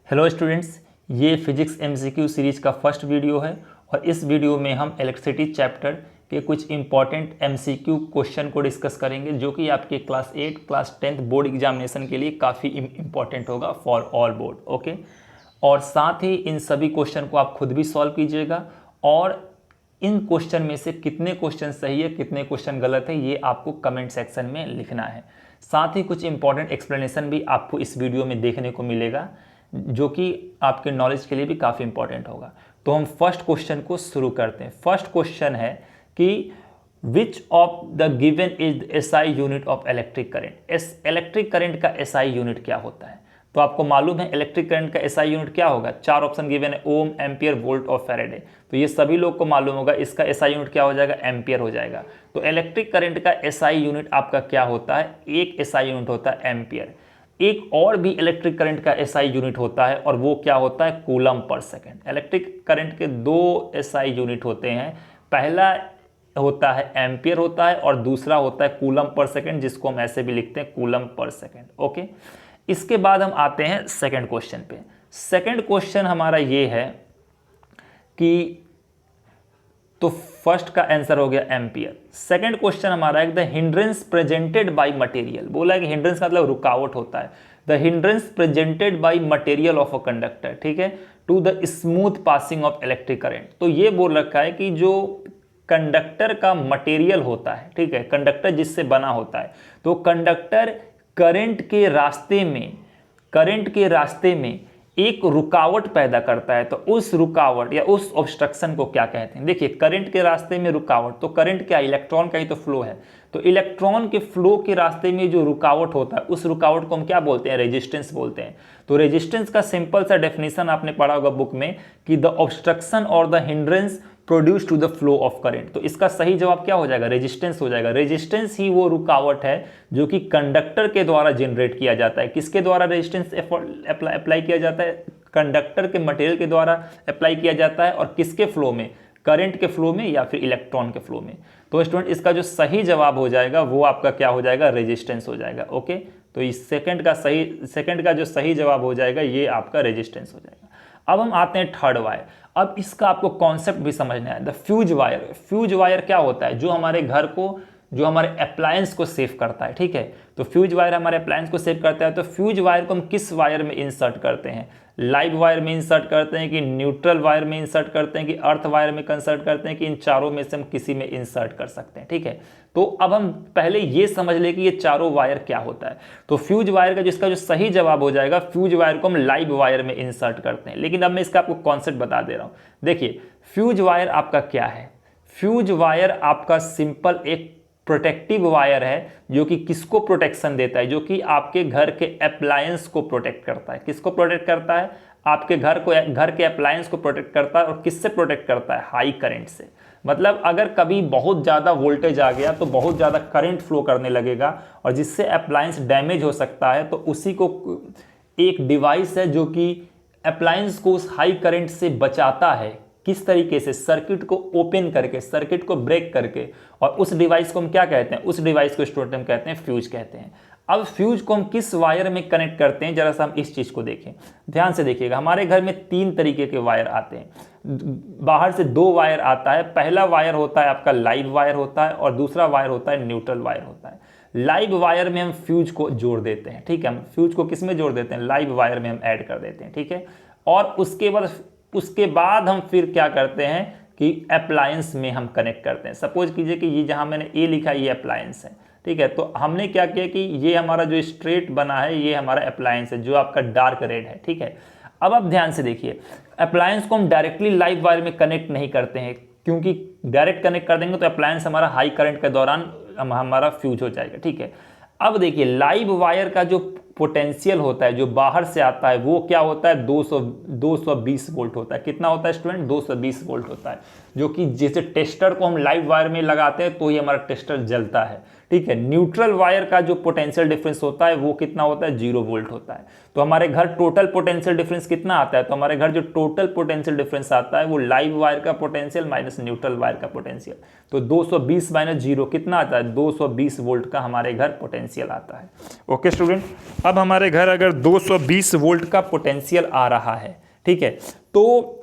Hello students, ये physics MCQ series का first video है और इस वीडियो में हम इलेक्ट्रिसिटी चैप्टर के कुछ इंपॉर्टेंट एमसीक्यू क्वेश्चन को डिस्कस करेंगे जो कि आपके क्लास 8 क्लास 10 बोर्ड एग्जामिनेशन के लिए काफ़ी इंपॉर्टेंट होगा फॉर ऑल बोर्ड। ओके, और साथ ही इन सभी क्वेश्चन को आप खुद भी सॉल्व कीजिएगा और इन क्वेश्चन में से कितने क्वेश्चन सही है कितने क्वेश्चन गलत है ये आपको कमेंट सेक्शन में लिखना है। साथ ही कुछ इंपॉर्टेंट एक्सप्लेनेशन भी आपको इस वीडियो में देखने को मिलेगा जो कि आपके नॉलेज के लिए भी काफ़ी इंपॉर्टेंट होगा। तो हम फर्स्ट क्वेश्चन को शुरू करते हैं। फर्स्ट क्वेश्चन है कि which of the given is SI unit of electric current. Electric current का एसआई यूनिट क्या होता है? तो आपको मालूम है इलेक्ट्रिक करंट का एसआई यूनिट क्या होगा। चार ऑप्शन गिवन है, ओम, एम्पियर, वोल्ट और फैराडे। तो ये सभी लोग को मालूम होगा। इसका एसआई यूनिट क्या हो जाएगा? एम्पियर हो जाएगा। तो इलेक्ट्रिक करंट का एसआई यूनिट आपका क्या होता है? एक एसआई यूनिट होता है एम्पियर। एक और भी इलेक्ट्रिक करंट का एसआई यूनिट होता है और वो क्या होता है? Coulomb per second. Electric current के दो एसआई यूनिट होते हैं। पहला होता है एम्पियर होता है और दूसरा होता है कूलम पर सेकेंड, जिसको हम ऐसे भी लिखते हैं कूलम पर सेकेंड। ओके, इसके बाद हम आते हैं सेकंड क्वेश्चन पे। सेकंड क्वेश्चन हमारा ये है कि तो फर्स्ट का आंसर हो गया एम्पियर। सेकंड क्वेश्चन हमारा है the hindrance presented by material. बोला है कि हिंड्रेंस का मतलब रुकावट होता है। The hindrance presented by material of a conductor, ठीक है, to the smooth passing of electric current. तो ये बोल रखा है कि जो कंडक्टर का मटेरियल होता है, ठीक है, कंडक्टर जिससे बना होता है, तो कंडक्टर करंट के रास्ते में एक रुकावट पैदा करता है। तो उस रुकावट या उस ऑब्स्ट्रक्शन को क्या कहते हैं? देखिए, करंट के रास्ते में रुकावट, तो करंट क्या? इलेक्ट्रॉन का ही तो फ्लो है। तो इलेक्ट्रॉन के फ्लो के रास्ते में जो रुकावट होता है उस रुकावट को हम क्या बोलते हैं? रेजिस्टेंस बोलते हैं। तो रेजिस्टेंस का सिंपल सा डेफिनेशन आपने पढ़ा होगा बुक में कि द ऑब्स्ट्रक्शन और the hindrance produce to the flow of current. तो इसका सही जवाब क्या हो जाएगा? रेजिस्टेंस हो जाएगा। रेजिस्टेंस ही वो रुकावट है जो कि कंडक्टर के द्वारा जनरेट किया जाता है। किसके द्वारा रेजिस्टेंस अप्लाई किया जाता है? कंडक्टर के मटेरियल के द्वारा अप्लाई किया जाता है। और किसके फ्लो में? करंट के फ्लो में या फिर इलेक्ट्रॉन के फ्लो में। तो स्टूडेंट, इसका जो सही जवाब हो जाएगा वो आपका क्या हो जाएगा? रेजिस्टेंस हो जाएगा। ओके, तो इस सेकंड का जो सही जवाब हो जाएगा ये आपका रेजिस्टेंस हो जाएगा। अब हम आते हैं थर्ड वायर। अब इसका आपको कॉन्सेप्ट भी समझना है। The fuse wire. Fuse wire क्या होता है? जो हमारे घर को, जो हमारे अप्लायंस को सेव करता है, ठीक है। तो फ्यूज वायर हमारे अप्लायंस को सेव करता है। तो फ्यूज वायर को हम किस वायर में इंसर्ट करते हैं? लाइव वायर में इंसर्ट करते हैं कि न्यूट्रल वायर में इंसर्ट करते हैं कि अर्थ वायर में कंसर्ट करते हैं कि इन चारों में से हम किसी में इंसर्ट कर सकते हैं, ठीक है। तो अब हम पहले ये समझ ले कि ये चारों वायर क्या होता है। तो फ्यूज वायर का जिसका जो सही जवाब हो जाएगा, फ्यूज वायर को हम लाइव वायर में इंसर्ट करते हैं। लेकिन अब मैं इसका आपको कॉन्सेप्ट बता दे रहा हूं। देखिए, फ्यूज वायर आपका क्या है? फ्यूज वायर आपका सिंपल एक प्रोटेक्टिव वायर है जो कि किसको प्रोटेक्शन देता है? जो कि आपके घर के अप्लायंस को प्रोटेक्ट करता है। किसको प्रोटेक्ट करता है? आपके घर के अप्लायंस को प्रोटेक्ट करता है। और किससे प्रोटेक्ट करता है? हाई करंट से। मतलब अगर कभी बहुत ज़्यादा वोल्टेज आ गया तो बहुत ज़्यादा करंट फ्लो करने लगेगा और जिससे अप्लायंस डैमेज हो सकता है। तो उसी को एक डिवाइस है जो कि अप्लायंस को उस हाई करंट से बचाता है। किस तरीके से? सर्किट को ओपन करके, सर्किट को ब्रेक करके। और उस डिवाइस को हम क्या कहते हैं? उस डिवाइस को स्टूडेंट हम कहते हैं फ्यूज कहते हैं। अब फ्यूज को हम किस वायर में कनेक्ट करते हैं, जरा सा हम इस चीज को देखें, ध्यान से देखिएगा। हमारे घर में 3 तरीके के वायर आते हैं। बाहर से 2 वायर आता है। पहला वायर होता है आपका लाइव वायर होता है और दूसरा वायर होता है न्यूट्रल वायर होता है। लाइव वायर में हम फ्यूज को जोड़ देते हैं, ठीक है। हम फ्यूज को किस में जोड़ देते हैं? लाइव वायर में हम ऐड कर देते हैं, ठीक है। और उसके बाद हम फिर क्या करते हैं कि अप्लायंस में हम कनेक्ट करते हैं। सपोज कीजिए कि ये जहां मैंने ए लिखा है ये अप्लायंस है, ठीक है। तो हमने क्या किया कि ये हमारा जो स्ट्रेट बना है ये हमारा अप्लायंस है जो आपका डार्क रेड है, ठीक है। अब आप ध्यान से देखिए, अप्लायंस को हम डायरेक्टली लाइव वायर में कनेक्ट नहीं करते हैं क्योंकि डायरेक्ट कनेक्ट कर देंगे तो अप्लायंस हमारा हाई करंट के दौरान हमारा फ्यूज हो जाएगा, ठीक है। अब देखिए, लाइव वायर का जो पोटेंशियल होता है जो बाहर से आता है वो क्या होता है? 220 वोल्ट होता है। कितना होता है स्टूडेंट? 220 वोल्ट होता है। जो कि जैसे टेस्टर को हम लाइव वायर में लगाते हैं तो ही हमारा टेस्टर जलता है, ठीक है। न्यूट्रल वायर का जो पोटेंशियल डिफरेंस होता है वो कितना होता है, 0 वोल्ट होता है। तो हमारे घर टोटल पोटेंशियल डिफरेंस कितना आता है, तो हमारे घर जो टोटल पोटेंशियल डिफरेंस आता है वो लाइव वायर का पोटेंशियल माइनस न्यूट्रल वायर का पोटेंशियल, तो 220 माइनस 0 कितना आता है, 220 वोल्ट का हमारे घर पोटेंशियल आता है। ओके स्टूडेंट, अब हमारे घर अगर 220 वोल्ट का पोटेंशियल आ रहा है, ठीक है, तो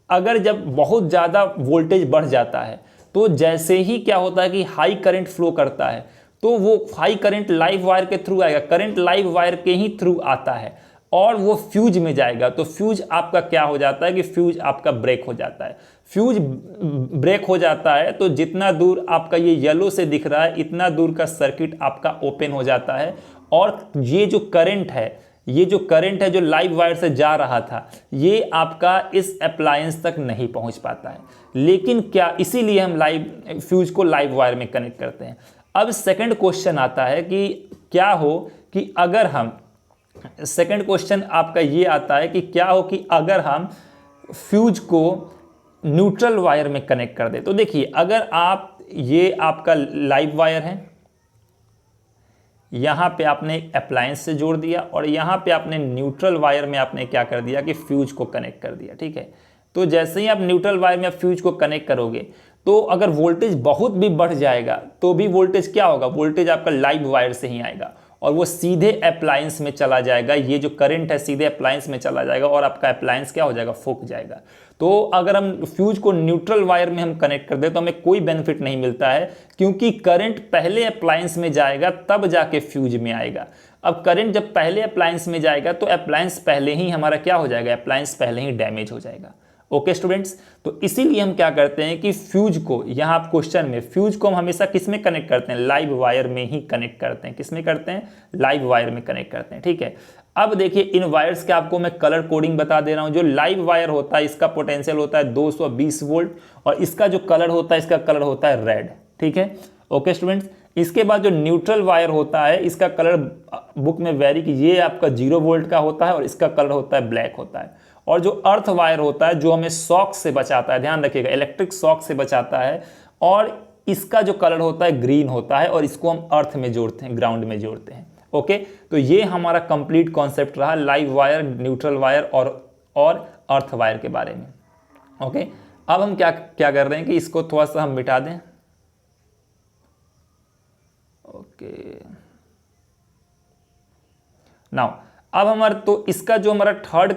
अगर जब बहुत ज़्यादा वोल्टेज बढ़ जाता है तो जैसे ही क्या होता है कि हाई करंट फ्लो करता है तो वो हाई करंट लाइव वायर के थ्रू आएगा, करंट लाइव वायर के ही थ्रू आता है और वो फ्यूज में जाएगा। तो फ्यूज आपका क्या हो जाता है कि फ्यूज आपका ब्रेक हो जाता है। फ्यूज ब्रेक हो जाता है तो जितना दूर आपका ये येलो से दिख रहा है इतना दूर का सर्किट आपका ओपन हो जाता है और ये जो करंट है जो लाइव वायर से जा रहा था ये आपका इस अप्लायंस तक नहीं पहुंच पाता है। लेकिन क्या, इसीलिए हम फ्यूज को लाइव वायर में कनेक्ट करते हैं। अब सेकंड क्वेश्चन आता है कि क्या हो कि अगर हम, सेकंड क्वेश्चन आपका ये आता है कि क्या हो कि अगर हम फ्यूज को न्यूट्रल वायर में कनेक्ट कर दें। तो देखिए, अगर आप, ये आपका लाइव वायर है, यहाँ पे आपने अप्लायंस से जोड़ दिया और यहाँ पे आपने न्यूट्रल वायर में आपने क्या कर दिया कि फ्यूज को कनेक्ट कर दिया, ठीक है। तो जैसे ही आप न्यूट्रल वायर में फ्यूज को कनेक्ट करोगे तो अगर वोल्टेज बहुत भी बढ़ जाएगा तो भी वोल्टेज क्या होगा, वोल्टेज आपका लाइव वायर से ही आएगा और वो सीधे अप्लायंस में चला जाएगा। ये जो करंट है सीधे अप्लायंस में चला जाएगा और आपका अप्लायंस क्या हो जाएगा, फूक जाएगा। तो अगर हम फ्यूज को न्यूट्रल वायर में हम कनेक्ट कर दें तो हमें कोई बेनिफिट नहीं मिलता है, क्योंकि करंट पहले अप्लायंस में जाएगा तब जाके फ्यूज में आएगा। अब करंट जब पहले अप्लायंस में जाएगा तो अप्लायंस पहले ही हमारा क्या हो जाएगा, अप्लायंस पहले ही डैमेज हो जाएगा। ओके स्टूडेंट्स, तो इसीलिए हम क्या करते हैं कि फ्यूज को, यहाँ आप क्वेश्चन में फ्यूज को हम हमेशा किस में कनेक्ट करते हैं, लाइव वायर में ही कनेक्ट करते हैं। किस में करते हैं, लाइव वायर में कनेक्ट करते हैं, ठीक है। अब देखिए, इन वायर्स के आपको मैं कलर कोडिंग बता दे रहा हूँ। जो लाइव वायर होता है इसका पोटेंशियल होता है 220 वोल्ट और इसका जो कलर होता है, इसका कलर होता है रेड, ठीक है। ओके स्टूडेंट्स, इसके बाद जो न्यूट्रल वायर होता है इसका कलर बुक में वेरी कि ये आपका 0 वोल्ट का होता है और इसका कलर होता है ब्लैक होता है। और जो अर्थ वायर होता है जो हमें शॉक से बचाता है, ध्यान रखिएगा, इलेक्ट्रिक शॉक से बचाता है, और इसका जो कलर होता है ग्रीन होता है और इसको हम अर्थ में जोड़ते हैं, ग्राउंड में जोड़ते हैं। ओके, तो ये हमारा कंप्लीट कॉन्सेप्ट रहा लाइव वायर, न्यूट्रल वायर और अर्थ वायर के बारे में। ओके, अब हम क्या कर रहे हैं कि इसको थोड़ा सा हम मिटा दें। ओके, नाउ अब हमारा, तो इसका जो हमारा थर्ड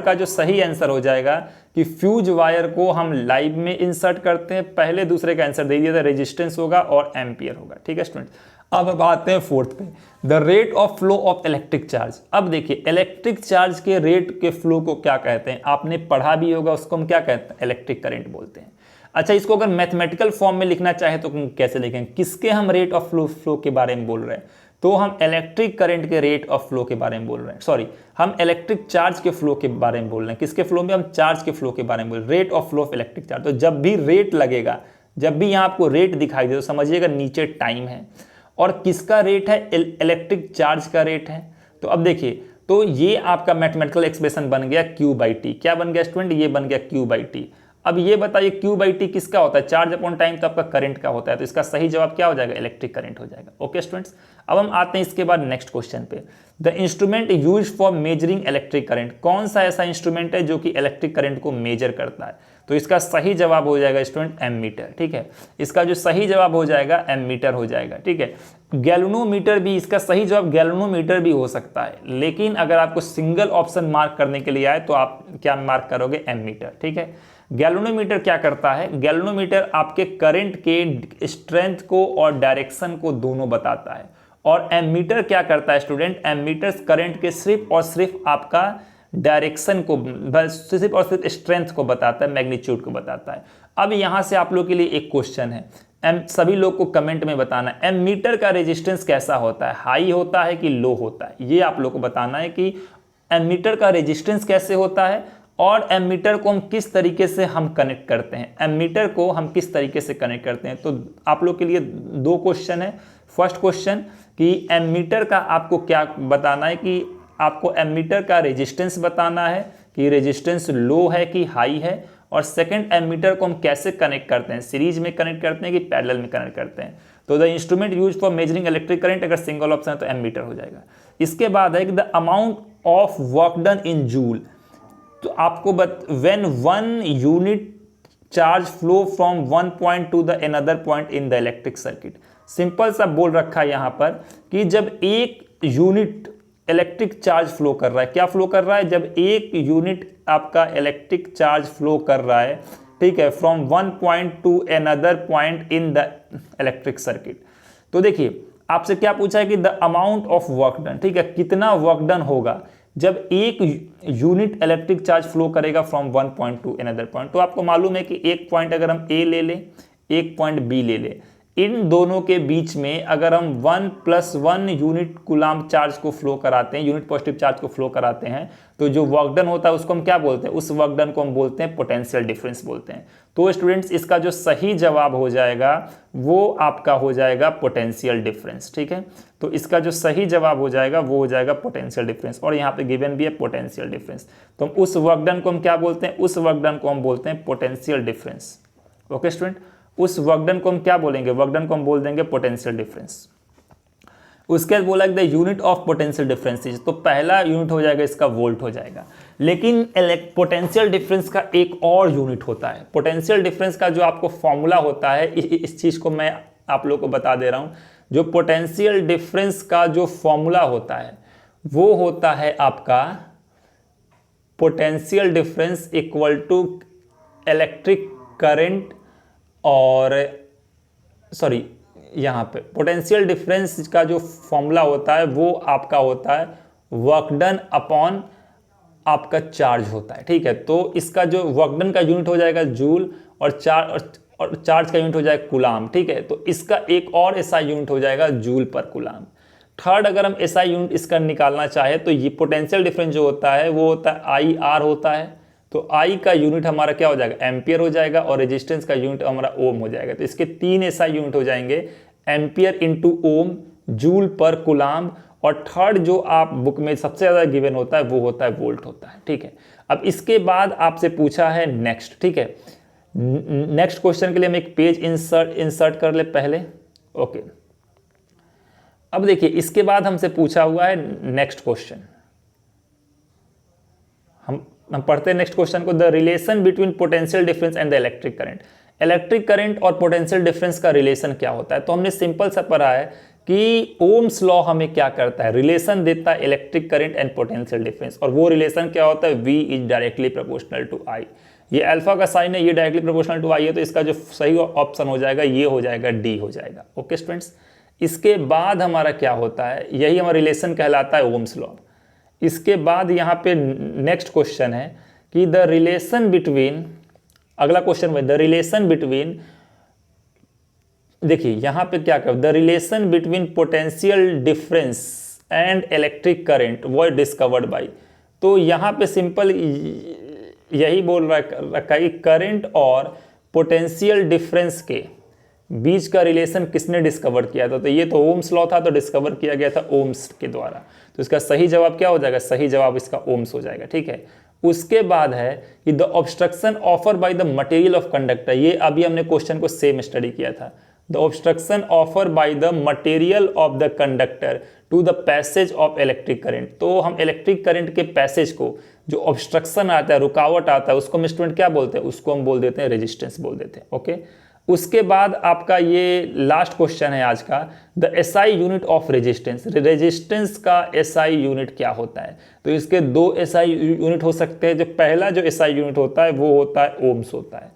का जो सही आंसर हो जाएगा कि फ्यूज वायर को हम लाइव में इंसर्ट करते हैं। पहले दूसरे का आंसर दे दिया था, रेजिस्टेंस होगा और एम्पियर होगा, ठीक है स्टूडेंट। अब आते हैं फोर्थ पे, the rate of flow of electric charge. अब देखिए, इलेक्ट्रिक चार्ज के रेट के फ्लो को क्या कहते हैं, आपने पढ़ा भी होगा, उसको हम क्या कहते हैं, इलेक्ट्रिक करंट बोलते हैं। अच्छा, इसको अगर मैथमेटिकल फॉर्म में लिखना चाहे तो कैसे लिखेंगे, किसके हम रेट ऑफ फ्लो के बारे में बोल रहे हैं, तो हम इलेक्ट्रिक करंट के रेट ऑफ फ्लो के बारे में बोल रहे हैं। सॉरी, हम इलेक्ट्रिक चार्ज के फ्लो के बारे में बोल रहे हैं। किसके फ्लो में, हम चार्ज के फ्लो के बारे में बोल रहे हैं, rate of flow of electric charge. तो जब भी रेट लगेगा, जब भी यहाँ आपको रेट दिखाई दे तो समझिएगा नीचे टाइम है और किसका रेट है, इलेक्ट्रिक चार्ज का रेट है। तो अब देखिए, तो ये आपका मैथमेटिकल एक्सप्रेशन बन गया Q/T। क्या बन गया स्टूडेंट, ये बन गया Q/T। अब ये बताइए Q/T किसका होता है, चार्ज अपॉन टाइम तो आपका करंट का होता है, तो इसका सही जवाब क्या हो जाएगा, इलेक्ट्रिक करंट हो जाएगा। ओके स्टूडेंट्स, अब हम आते हैं इसके बाद नेक्स्ट क्वेश्चन पे, the instrument used for measuring electric current. कौन सा ऐसा इंस्ट्रूमेंट है जो कि इलेक्ट्रिक करंट को मेजर करता है, तो इसका सही जवाब हो जाएगा स्टूडेंट एमीटर, ठीक है। इसका जो सही जवाब हो जाएगा एमीटर हो जाएगा, ठीक है। गैल्वेनोमीटर भी, इसका सही जवाब गैल्वेनोमीटर भी हो सकता है, लेकिन अगर आपको सिंगल ऑप्शन मार्क करने के लिए आए तो आप क्या मार्क करोगे, एमीटर, ठीक है। गैल्वेनोमीटर क्या करता है, गैल्वेनोमीटर आपके करंट के स्ट्रेंथ को और डायरेक्शन को दोनों बताता है। और एमीटर क्या करता है स्टूडेंट, एमीटर करंट के सिर्फ और सिर्फ आपका डायरेक्शन को, सिर्फ और सिर्फ स्ट्रेंथ को बताता है, मैग्नीट्यूड को बताता है। अब यहां से आप लोग के लिए एक क्वेश्चन है, सभी लोग को कमेंट में बताना है, एमीटर का रेजिस्टेंस कैसा होता है, हाई होता है कि लो होता है, ये आप लोग को बताना है कि एमीटर का रेजिस्टेंस कैसे होता है और एमीटर को हम किस तरीके से हम कनेक्ट करते हैं, एमीटर को हम किस तरीके से कनेक्ट करते हैं। तो आप लोग के लिए दो क्वेश्चन है। फर्स्ट क्वेश्चन कि एमीटर का आपको क्या बताना है, कि आपको एमीटर का रेजिस्टेंस बताना है कि रेजिस्टेंस लो है कि हाई है, और सेकंड एमीटर को हम कैसे कनेक्ट करते हैं, सीरीज में कनेक्ट करते हैं कि पैरेलल में कनेक्ट करते हैं। तो the instrument use for measuring electric current, अगर सिंगल ऑप्शन है तो एमीटर हो जाएगा। इसके बाद है कि the amount of work done in joule, तो आपको when 1 unit charge flow from one point two the another point in the electric circuit. Simple सा बोल रखा है यहां पर कि जब एक यूनिट इलेक्ट्रिक चार्ज फ्लो कर रहा है, क्या फ्लो कर रहा है, जब एक यूनिट आपका इलेक्ट्रिक चार्ज फ्लो कर रहा है, ठीक है, from one point two another point in the electric circuit. तो देखिए आपसे क्या पूछा है कि the amount of work done, ठीक है, कितना वर्क डन होगा जब एक यूनिट इलेक्ट्रिक चार्ज फ्लो करेगा from one point two another point. तो आपको मालूम है कि एक पॉइंट अगर हम ए ले लें, एक पॉइंट बी ले लें, इन दोनों के बीच में अगर हम 1 + 1 यूनिट कूलम्ब चार्ज को फ्लो कराते हैं, यूनिट पॉजिटिव चार्ज को फ्लो कराते हैं, तो जो वर्क डन होता है उसको हम क्या बोलते हैं, उस वर्क डन को हम बोलते हैं पोटेंशियल डिफरेंस बोलते हैं। तो स्टूडेंट्स इसका जो सही जवाब हो जाएगा वो आपका हो जाएगा पोटेंशियल डिफरेंस, ठीक है। तो इसका जो सही जवाब हो जाएगा वो हो जाएगा पोटेंशियल डिफरेंस, और यहाँ पे गिवन भी है पोटेंशियल डिफरेंस। तो हम उस वर्क डन को हम क्या बोलते हैं, उस वर्क डन को हम बोलते हैं पोटेंशियल डिफरेंस। ओके स्टूडेंट, उस वर्क डन को हम क्या बोलेंगे, वर्क डन को हम बोल देंगे पोटेंशियल डिफरेंस। उसके बाद बोला the unit of potential difference, तो पहला यूनिट हो जाएगा इसका वोल्ट हो जाएगा। लेकिन पोटेंशियल डिफरेंस का एक और यूनिट होता है। पोटेंशियल डिफरेंस का जो आपको फॉर्मूला होता है, इस चीज़ को मैं आप लोगों को बता दे रहा हूँ। जो पोटेंशियल डिफरेंस का जो फॉर्मूला होता है वो होता है आपका potential difference equal to electric current, और सॉरी यहाँ पे पोटेंशियल डिफरेंस का जो फॉर्मूला होता है वो आपका होता है वर्क डन अपॉन आपका चार्ज होता है, ठीक है। तो इसका जो वर्क डन का यूनिट हो जाएगा जूल, और चार्ज का यूनिट हो जाएगा कूलम्ब, ठीक है। तो इसका एक और एसआई यूनिट हो जाएगा जूल पर कूलम्ब। थर्ड अगर हम एसआई यूनिट इसका निकालना चाहे तो ये पोटेंशियल डिफरेंस जो होता है वो होता है आई आर होता है। तो आई का यूनिट हमारा क्या हो जाएगा, एम्पियर हो जाएगा, और रेजिस्टेंस का यूनिट हमारा ओम हो जाएगा। तो इसके 3 एसआई यूनिट हो जाएंगे, एम्पियर इंटू ओम, जूल पर कूलम्ब, और थर्ड जो आप बुक में सबसे ज़्यादा गिवन होता है वो होता है वोल्ट होता है, ठीक है। अब इसके बाद आपसे पूछा है नेक्स्ट, ठीक है। नेक्स्ट क्वेश्चन के लिए हम एक पेज इंसर्ट कर ले पहले। ओके, अब देखिए इसके बाद हमसे पूछा हुआ है नेक्स्ट क्वेश्चन। हम पढ़ते हैं नेक्स्ट क्वेश्चन को। The relation between potential difference and the electric current. Electric current और पोटेंशियल डिफरेंस का रिलेशन क्या होता है। तो हमने सिंपल सा पढ़ा है कि ओम्स लॉ हमें क्या करता है, रिलेशन देता है electric current and potential difference, और वो रिलेशन क्या होता है, V is directly proportional to I। ये अल्फा का साइन है, ये डायरेक्टली प्रोपोर्शनल टू I है, तो इसका जो सही ऑप्शन हो जाएगा ये हो जाएगा D हो जाएगा। ओके स्टूडेंट्स, इसके बाद हमारा क्या होता है, यही हमारा रिलेशन कहलाता है ओम्स लॉ। इसके बाद यहाँ पे नेक्स्ट क्वेश्चन है कि द रिलेशन बिटवीन, अगला क्वेश्चन में द रिलेशन बिटवीन, देखिए यहाँ पे क्या कर, the relation between potential difference and electric current वो डिस्कवर्ड बाय। तो यहाँ पे सिंपल यही बोल रखा है कि करंट और पोटेंशियल डिफरेंस के बीच का रिलेशन किसने डिस्कवर किया था। तो ये तो ओम्स लॉ था, तो डिस्कवर किया गया था ओम्स के द्वारा। तो इसका सही जवाब क्या हो जाएगा, सही जवाब इसका ओम्स हो जाएगा, ठीक है। उसके बाद है कि the obstruction offer by the material of conductor. ये अभी हमने क्वेश्चन को सेम स्टडी किया था। The obstruction offer by the material of the conductor to the passage of electric current. तो हम इलेक्ट्रिक करंट के पैसेज को जो ऑब्स्ट्रक्शन आता है, रुकावट आता है, उसको हम स्टूडेंट क्या बोलते हैं, उसको हम बोल देते हैं रेजिस्टेंस बोल देते हैं। ओके, उसके बाद आपका ये लास्ट क्वेश्चन है आज का, the SI unit of resistance. Resistance का एसआई यूनिट क्या होता है। तो इसके 2 एसआई यूनिट हो सकते हैं। जो पहला जो एसआई यूनिट होता है वो होता है ओम्स होता है,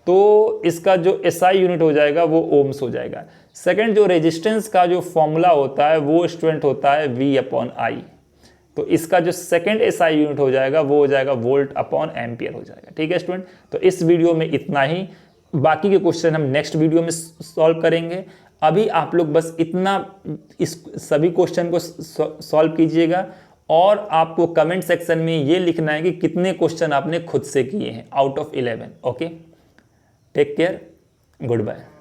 तो इसका जो एसआई यूनिट हो जाएगा वो ओम्स हो जाएगा। सेकंड जो रेजिस्टेंस का जो फॉर्मूला होता है वो स्टूडेंट होता है V/I। तो इसका जो सेकंड एसआई यूनिट हो जाएगा वो हो जाएगा वोल्ट/एम्पियर हो जाएगा, ठीक है स्टूडेंट। तो इस वीडियो में इतना ही, बाकी के क्वेश्चन हम नेक्स्ट वीडियो में सॉल्व करेंगे। अभी आप लोग बस इतना इस सभी क्वेश्चन को सॉल्व कीजिएगा, और आपको कमेंट सेक्शन में ये लिखना है कि कितने क्वेश्चन आपने खुद से किए हैं out of 11। Okay, take care, good bye.